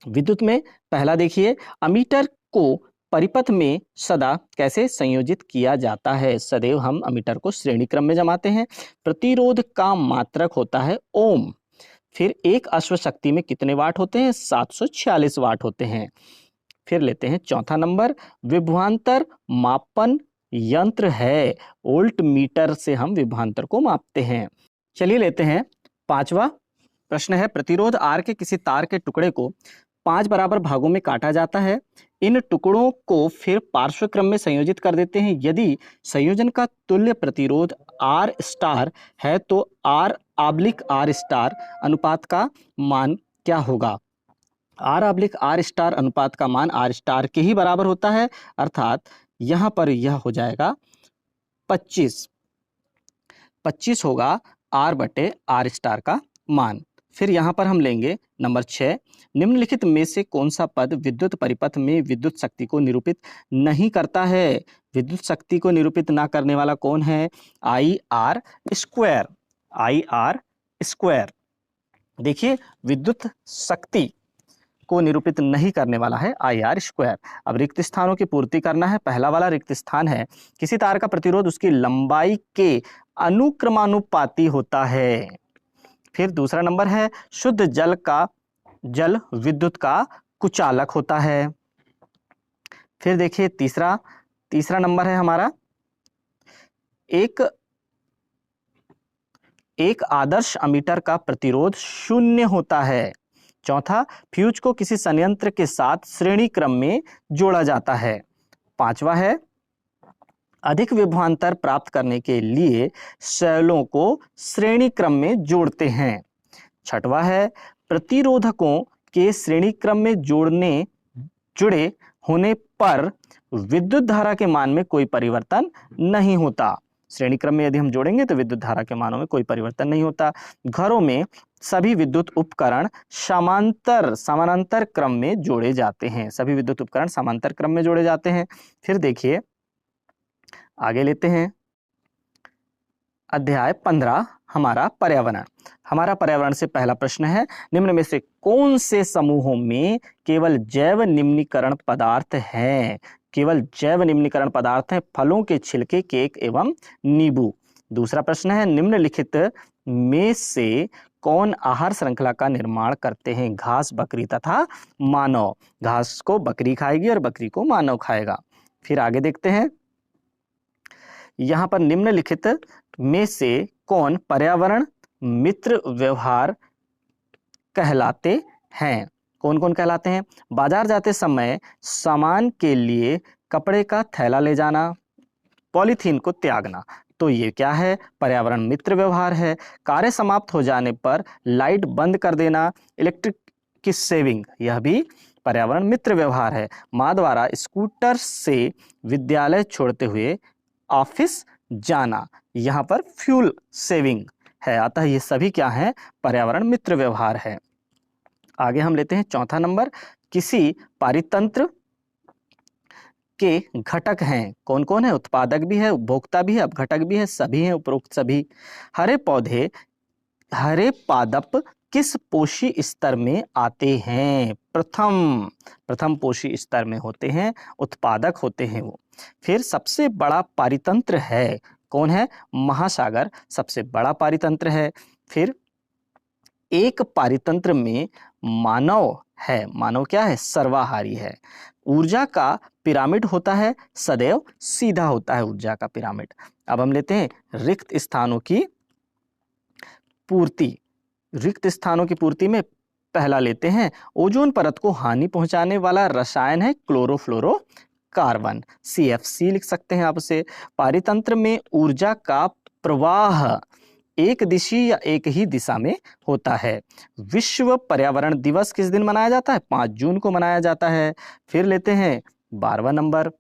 विद्युत में पहला देखिए, अमीटर को परिपथ में सदा कैसे संयोजित किया जाता है? सदैव हम अमीटर को श्रेणी क्रम में जमाते हैं। प्रतिरोध का मात्रक होता है ओम। फिर एक अश्व शक्ति में कितने वाट होते हैं? 746 वाट होते हैं। फिर लेते हैं चौथा नंबर, विभवांतर मापन यंत्र है। वोल्ट मीटर से हम विभवांतर को मापते हैं। चलिए लेते हैं पांचवा प्रश्न है, प्रतिरोध आर के किसी तार के टुकड़े को 5 बराबर भागों में काटा जाता है। इन टुकड़ों को फिर पार्श्व क्रम में संयोजित कर देते हैं। यदि संयोजन का तुल्य प्रतिरोध आर स्टार है तो आर आब्लिक आर स्टार अनुपात का मान क्या होगा? आर आब्लिक आर स्टार अनुपात का मान आर स्टार के ही बराबर होता है, अर्थात यहां पर यह हो जाएगा 25 होगा आर बटे आर स्टार का मान। फिर यहां पर हम लेंगे नंबर 6, निम्नलिखित में से कौन सा पद विद्युत परिपथ में विद्युत शक्ति को निरूपित नहीं करता है? विद्युत शक्ति को निरूपित ना करने वाला कौन है? I R square. I R square देखिए विद्युत शक्ति को निरूपित नहीं करने वाला है आई आर स्क्वायर। अब रिक्त स्थानों की पूर्ति करना है। पहला वाला रिक्त स्थान है, किसी तार का प्रतिरोध उसकी लंबाई के अनुक्रमानुपाती होता है। फिर दूसरा नंबर है, शुद्ध जल विद्युत का कुचालक होता है। फिर देखिए तीसरा नंबर है हमारा, एक आदर्श अमीटर का प्रतिरोध 0 होता है। चौथा, फ्यूज को किसी संयंत्र के साथ श्रेणी क्रम में जोड़ा जाता है। पांचवा है, अधिक विभवांतर प्राप्त करने के लिए शैलों को श्रेणी क्रम में जोड़ते हैं। छठवा है, प्रतिरोधकों के श्रेणी क्रम में जुड़े होने पर विद्युत धारा के मान में कोई परिवर्तन नहीं होता। श्रेणी क्रम में यदि हम जोड़ेंगे तो विद्युत धारा के मानों में कोई परिवर्तन नहीं होता। घरों में सभी विद्युत उपकरण समानांतर क्रम में जोड़े जाते हैं। सभी विद्युत उपकरण समांतर क्रम में जोड़े जाते हैं। फिर देखिए आगे लेते हैं अध्याय 15 हमारा पर्यावरण। हमारा पर्यावरण से पहला प्रश्न है, निम्न में से कौन से समूहों में केवल जैव निम्नीकरण पदार्थ हैं? केवल जैव निम्नीकरण पदार्थ हैं, फलों के छिलके, केक एवं नींबू। दूसरा प्रश्न है, निम्नलिखित में से कौन आहार श्रृंखला का निर्माण करते हैं? घास, बकरी तथा मानव। घास को बकरी खाएगी और बकरी को मानव खाएगा। फिर आगे देखते हैं, यहां पर निम्नलिखित में से कौन पर्यावरण मित्र व्यवहार कहलाते हैं? कौन कौन कहलाते हैं? बाजार जाते समय सामान के लिए कपड़े का थैला ले जाना, पॉलीथीन को त्यागना, तो ये क्या है? पर्यावरण मित्र व्यवहार है। कार्य समाप्त हो जाने पर लाइट बंद कर देना, इलेक्ट्रिक की सेविंग, यह भी पर्यावरण मित्र व्यवहार है। माँ द्वारा स्कूटर से विद्यालय छोड़ते हुए ऑफिस जाना, यहाँ पर फ्यूल सेविंग है। अतः ये सभी क्या है? पर्यावरण मित्र व्यवहार है। आगे हम लेते हैं चौथा नंबर, किसी पारितंत्र के घटक हैं। कौन कौन है? उत्पादक भी है, उपभोक्ता भी है, अपघटक भी है, सभी हैं उपरोक्त सभी। हरे पादप किस पोषी स्तर में आते हैं? प्रथम पोषी स्तर में होते हैं, उत्पादक होते हैं वो। फिर सबसे बड़ा पारितंत्र है, कौन है? महासागर सबसे बड़ा पारितंत्र है। फिर एक पारितंत्र में मानव है, मानव क्या है? सर्वाहारी है। ऊर्जा का पिरामिड होता है, सदैव सीधा होता है ऊर्जा का पिरामिड। अब हम लेते हैं रिक्त स्थानों की पूर्ति। रिक्त स्थानों की पूर्ति में पहला लेते हैं, ओजोन परत को हानि पहुंचाने वाला रसायन है क्लोरोफ्लोरोकार्बन, CFC लिख सकते हैं आप उसे। पारितंत्र में ऊर्जा का प्रवाह एक दिशी या एक ही दिशा में होता है। विश्व पर्यावरण दिवस किस दिन मनाया जाता है? 5 जून को मनाया जाता है। फिर लेते हैं 12वां नंबर,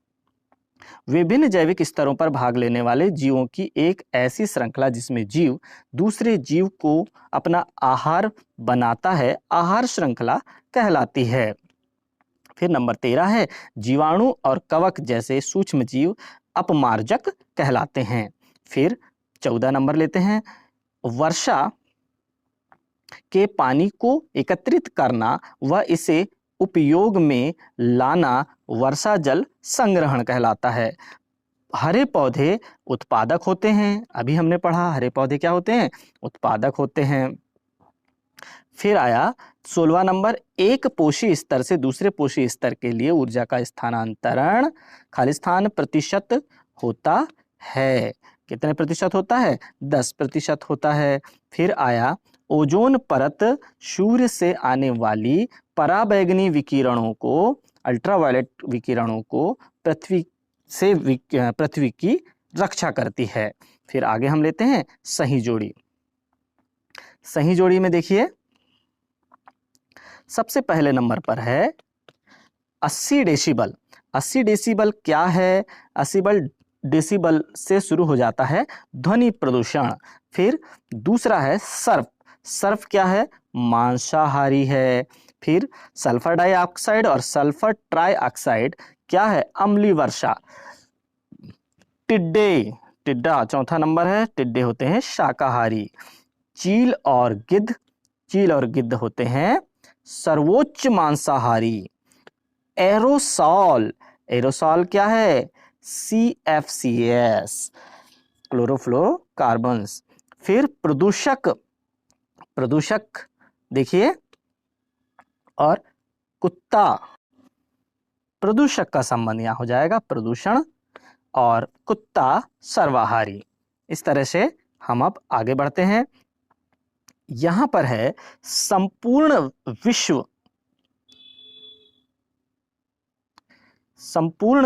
विभिन्न जैविक स्तरों पर भाग लेने वाले जीवों की एक ऐसी श्रृंखला जिसमें जीव दूसरे जीव को अपना आहार बनाता है, आहार श्रृंखला कहलाती है। फिर नंबर 13 है, जीवाणु और कवक जैसे सूक्ष्म जीव अपमार्जक कहलाते हैं। फिर 14 नंबर लेते हैं, वर्षा के पानी को एकत्रित करना व इसे उपयोग में लाना वर्षा जल संग्रहण कहलाता है। हरे पौधे उत्पादक होते हैं, अभी हमने पढ़ा हरे पौधे क्या होते हैं? उत्पादक होते हैं। फिर आया 16वां नंबर, एक पोषी स्तर से दूसरे पोषी स्तर के लिए ऊर्जा का स्थानांतरण खालिस्तान प्रतिशत होता है। कितने प्रतिशत होता है? 10% होता है। फिर आया ओजोन परत सूर्य से आने वाली पराबैंगनी विकिरणों को, अल्ट्रावायलेट विकिरणों को पृथ्वी की रक्षा करती है। फिर आगे हम लेते हैं सही जोड़ी। सही जोड़ी में देखिए सबसे पहले नंबर पर है 80 डेसिबल। 80 डेसिबल क्या है? 80 डेसिबल से शुरू हो जाता है ध्वनि प्रदूषण। फिर दूसरा है सर्फ। सर्फ क्या है? मांसाहारी है। फिर सल्फर डाइऑक्साइड और सल्फर ट्राइऑक्साइड क्या है? अम्लीय वर्षा। टिड्डे, टिड्डा चौथा नंबर है, टिड्डे होते हैं शाकाहारी। चील और गिद्ध, चील और गिद्ध होते हैं सर्वोच्च मांसाहारी। एरोसॉल, एरोसॉल क्या है? CFCs, chlorofluorocarbons. फिर प्रदूषक, प्रदूषक देखिए, और कुत्ता, प्रदूषक का संबंध यहां हो जाएगा प्रदूषण, और कुत्ता सर्वाहारी। इस तरह से हम अब आगे बढ़ते हैं। यहां पर है संपूर्ण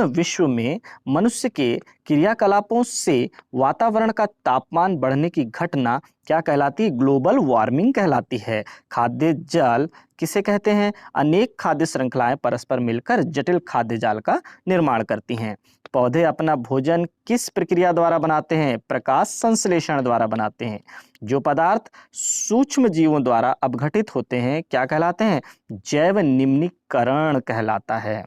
विश्व में मनुष्य के क्रियाकलापों से वातावरण का तापमान बढ़ने की घटना क्या कहलाती है? ग्लोबल वार्मिंग कहलाती है। खाद्य जाल किसे कहते हैं? अनेक खाद्य श्रृंखलाएं परस्पर मिलकर जटिल खाद्य जाल का निर्माण करती हैं। पौधे अपना भोजन किस प्रक्रिया द्वारा बनाते हैं? प्रकाश संश्लेषण द्वारा बनाते हैं। जो पदार्थ सूक्ष्म जीवों द्वारा अपघटित होते हैं क्या कहलाते हैं? जैव निम्नीकरण कहलाता है।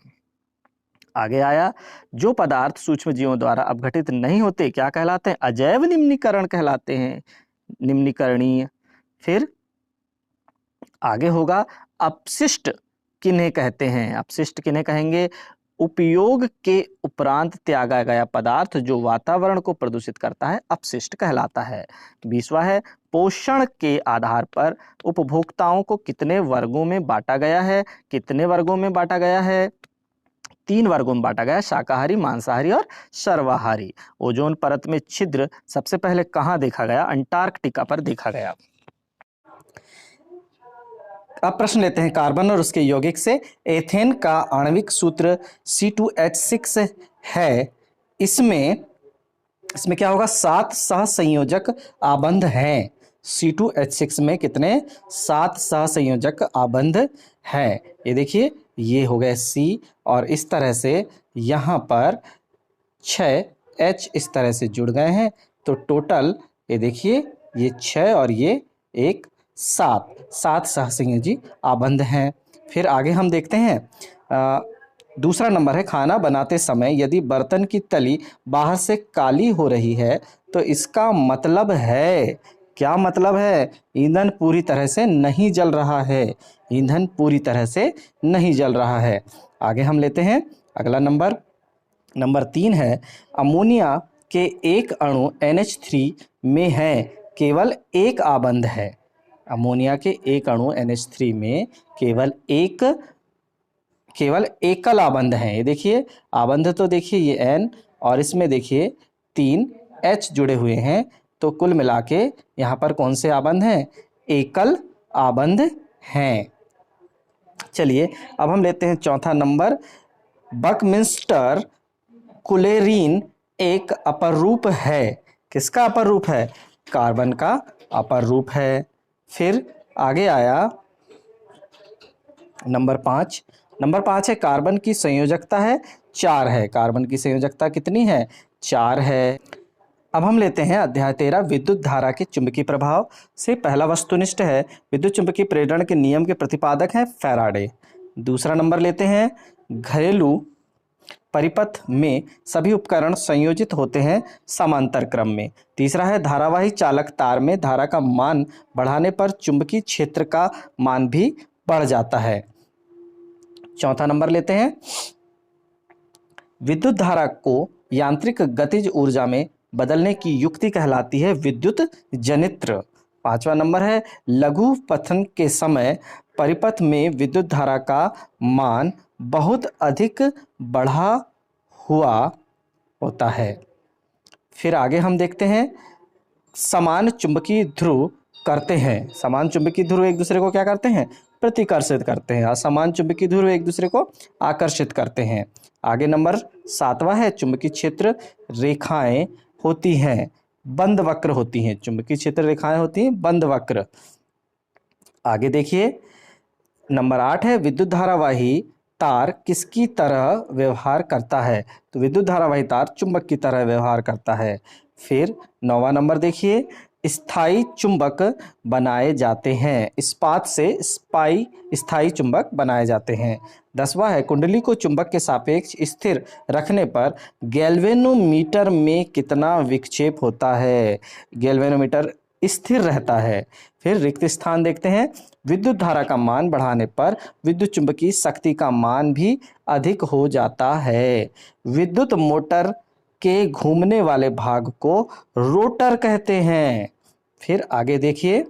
आगे आया, जो पदार्थ सूक्ष्म जीवों द्वारा अपघटित नहीं होते क्या कहलाते हैं? अजैव निम्नीकरण कहलाते हैं, निम्नीकरणीय। फिर आगे होगा अपशिष्ट किन्हें कहते हैं? अपशिष्ट किन्हें कहेंगे? उपयोग के उपरांत त्यागा गया पदार्थ जो वातावरण को प्रदूषित करता है अपशिष्ट कहलाता है। 20वां है, पोषण के आधार पर उपभोक्ताओं को कितने वर्गों में बांटा गया है? कितने वर्गों में बांटा गया है? 3 वर्गों में बांटा गया है, शाकाहारी, मांसाहारी और सर्वाहारी। ओजोन परत में छिद्र सबसे पहले कहां देखा गया? अंटार्कटिका पर देखा गया। अब प्रश्न लेते हैं कार्बन और उसके यौगिक से। एथेन का आणविक सूत्र C2H6 है। इसमें क्या होगा? 7 सहसंयोजक आबंध हैं। C2H6 में कितने? 7 सहसंयोजक आबंध हैं। ये देखिए, ये हो गए C, और इस तरह से यहाँ पर 6 H इस तरह से जुड़ गए हैं। तो टोटल ये देखिए, ये 6 और ये 1 7 सहसंयोजी आबंध हैं। फिर आगे हम देखते हैं दूसरा नंबर है, खाना बनाते समय यदि बर्तन की तली बाहर से काली हो रही है तो इसका मतलब है क्या मतलब है? ईंधन पूरी तरह से नहीं जल रहा है, ईंधन पूरी तरह से नहीं जल रहा है। आगे हम लेते हैं अगला नंबर। नंबर 3 है, अमोनिया के एक अणु NH3 में है, केवल एक आबंध है। अमोनिया के एक अणु NH3 में केवल एकल आबंध है। ये देखिए आबंध, तो देखिए ये N और इसमें देखिए 3 H जुड़े हुए हैं, तो कुल मिला के यहाँ पर कौन से आबंध हैं? एकल आबंध हैं। चलिए अब हम लेते हैं चौथा नंबर। बकमिंस्टर क्लोरीन एक अपर रूप है। किसका अपर रूप है? कार्बन का अपर रूप है। फिर आगे आया नंबर 5। नंबर 5 है, कार्बन की संयोजकता है 4 है। कार्बन की संयोजकता कितनी है? 4 है। अब हम लेते हैं अध्याय 13, विद्युत धारा के चुंबकीय प्रभाव से। पहला वस्तुनिष्ठ है, विद्युत चुंबकीय प्रेरण के नियम के प्रतिपादक है फैराडे। दूसरा नंबर लेते हैं, घरेलू परिपथ में सभी उपकरण संयोजित होते हैं समांतर क्रम में। तीसरा है, धारावाही चालक तार में धारा का मान बढ़ाने पर चुंबकीय क्षेत्र का मान भी बढ़ जाता है। चौथा नंबर लेते हैं, विद्युत धारा को यांत्रिक गतिज ऊर्जा में बदलने की युक्ति कहलाती है विद्युत जनित्र। पांचवा नंबर है, लघु पथन के समय परिपथ में विद्युत धारा का मान बहुत अधिक बढ़ा हुआ होता है। फिर आगे हम देखते हैं, समान चुंबकीय ध्रुव करते हैं। समान चुंबकीय ध्रुव एक दूसरे को क्या करते हैं? प्रतिकर्षित करते हैं। असमान चुंबकीय ध्रुव एक दूसरे को आकर्षित करते हैं। आगे नंबर 7वां है, चुंबकीय क्षेत्र रेखाएं होती हैं बंद वक्र होती हैं। चुंबकीय क्षेत्र रेखाएं होती हैं बंद वक्र। आगे देखिए नंबर 8 है, विद्युत धारावाही तार किसकी तरह व्यवहार करता है? तो विद्युत धारावाही तार चुंबक की तरह व्यवहार करता है। फिर 9वां नंबर देखिए, स्थायी चुंबक बनाए जाते हैं। इस्पात से स्थायी चुंबक बनाए जाते हैं। 10वां है, कुंडली को चुंबक के सापेक्ष स्थिर रखने पर गैल्वेनोमीटर में कितना विक्षेप होता है? गैल्वेनोमीटर स्थिर रहता है। फिर रिक्त स्थान देखते हैं, विद्युत धारा का मान बढ़ाने पर विद्युत चुंबकीय शक्ति का मान भी अधिक हो जाता है। विद्युत मोटर के घूमने वाले भाग को रोटर कहते हैं। फिर आगे देखिए,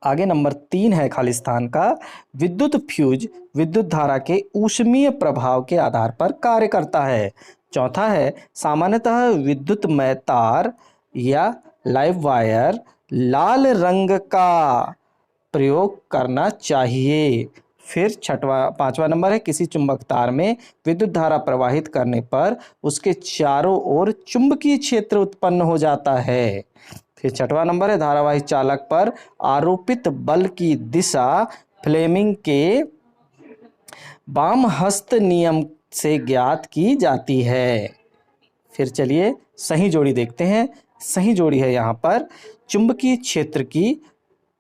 आगे नंबर 3 है खाली स्थान का, विद्युत फ्यूज विद्युत धारा के ऊष्मीय प्रभाव के आधार पर कार्य करता है। चौथा है, सामान्यतः विद्युतमय तार या लाइव वायर लाल रंग का प्रयोग करना चाहिए। फिर 5वां नंबर है, किसी चुंबक तार में विद्युत धारा प्रवाहित करने पर उसके चारों ओर चुंबकीय क्षेत्र उत्पन्न हो जाता है। फिर 6वां नंबर है, धारावाही चालक पर आरोपित बल की दिशा फ्लेमिंग के वामहस्त नियम से ज्ञात की जाती है। फिर चलिए सही जोड़ी देखते हैं। सही जोड़ी है यहाँ पर, चुंबकीय क्षेत्र की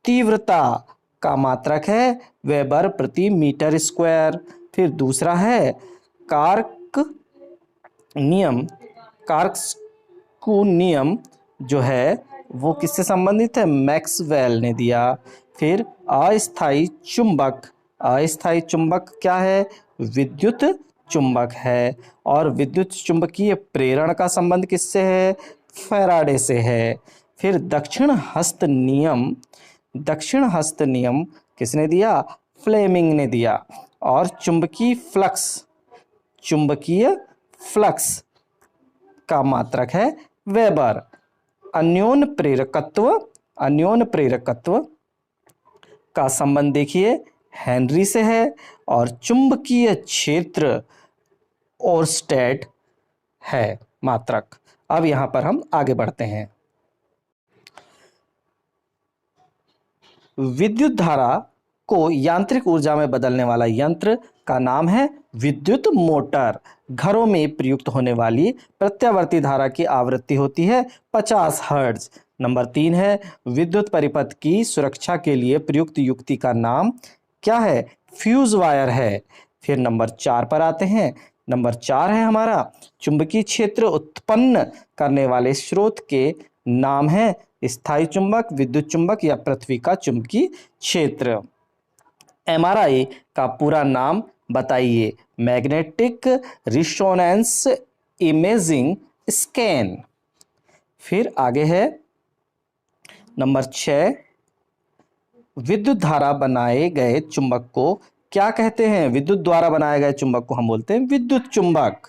तीव्रता का मात्रक है वेबर प्रति मीटर स्क्वायर। फिर दूसरा है, कार्कस्कू नियम जो है वो किससे संबंधित है? मैक्सवेल ने दिया। फिर अस्थायी चुंबक क्या है? विद्युत चुंबक है। और विद्युत चुंबकीय प्रेरण का संबंध किससे है? फैराडे से है। फिर दक्षिण हस्त नियम किसने दिया? फ्लेमिंग ने दिया। और चुंबकीय फ्लक्स का मात्रक है वेबर। अन्योन्य प्रेरकत्व का संबंध देखिए हेनरी से है। और चुंबकीय क्षेत्र ओरस्टेड है मात्रक। अब यहां पर हम आगे बढ़ते हैं। विद्युत धारा को यांत्रिक ऊर्जा में बदलने वाला यंत्र का नाम है विद्युत मोटर। घरों में प्रयुक्त होने वाली प्रत्यावर्ती धारा की आवृत्ति होती है 50 हर्ट्ज। नंबर 3 है, विद्युत परिपथ की सुरक्षा के लिए प्रयुक्त युक्ति का नाम क्या है? फ्यूज वायर है। फिर नंबर 4 पर आते हैं। नंबर 4 है हमारा, चुंबकीय क्षेत्र उत्पन्न करने वाले स्रोत के नाम है स्थायी चुंबक, विद्युत चुंबक या पृथ्वी का चुंबकीय क्षेत्र। एमआरआई का पूरा नाम बताइए। Magnetic resonance imaging scan. फिर आगे है नंबर 6, विद्युत धारा बनाए गए चुंबक को क्या कहते हैं? विद्युत द्वारा बनाए गए चुंबक को हम बोलते हैं विद्युत चुंबक।